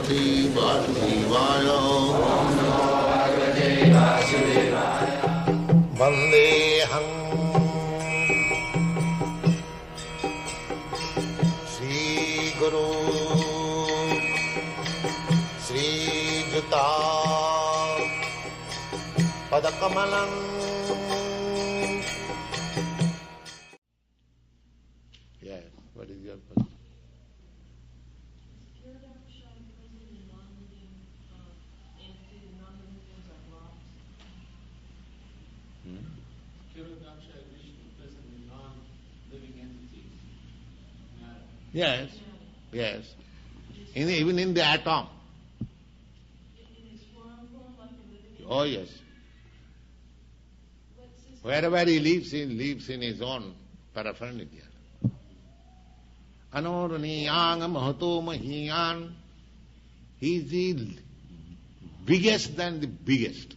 Bhagavate Vasudevaya. Vandeham Sri Guru Sri Juta Padakamalam. Yes, what is your question? Yes, yes. Even in the atom. Oh yes. Wherever he lives in his own paraphernalia. Anorniyang mahato mahiyan. He is the biggest than the biggest.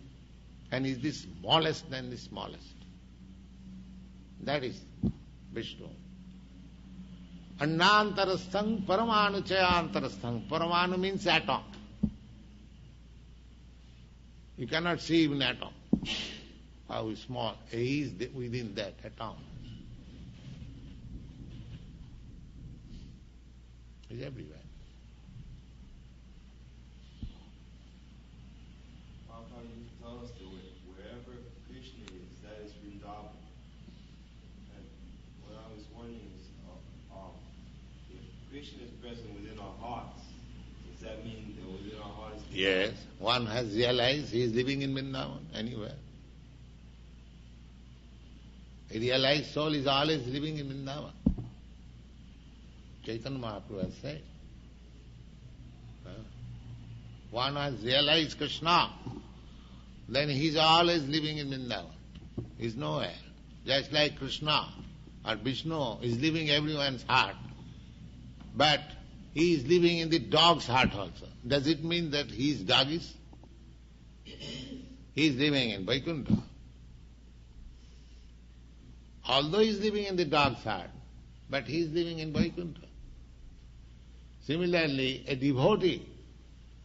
And he is the smallest than the smallest. That is Vishnu. Annantarasthang paramanu chayantarasthang. Paramanu means atom. You cannot see even atom. How small. He is within that atom. He is everywhere. How you tell us that wherever Krishna is, that is Vrindavan. And what I was wondering is, if Krishna is present within our hearts, does that mean that within our hearts? Yes, one has realized he is living in Vrindavan, anywhere. A realized soul is always living in Vrindavan. Chaitanya Mahaprabhu has said. One has realized Krishna, then he is always living in Vrindavan. He is nowhere. Just like Krishna or Vishnu is living in everyone's heart. But he is living in the dog's heart also. Does it mean that he is doggish? He is living in Vaikuntha. Although he is living in the dog's heart, but he is living in Vaikuntha. Similarly, a devotee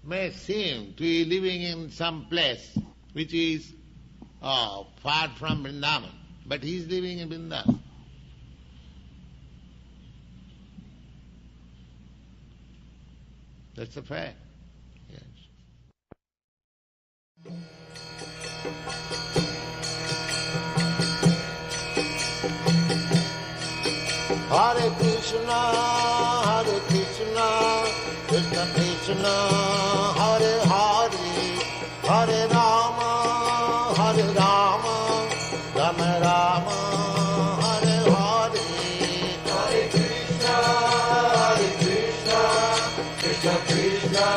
may seem to be living in some place which is far from Vrindavan, but he is living in Vrindavan. That's a fact. Yes. Hare Krishna, Krishna Krishna, Hare Hare, Hare Rama, Rama Rama, Hare Hare. Hare Krishna, Krishna Krishna,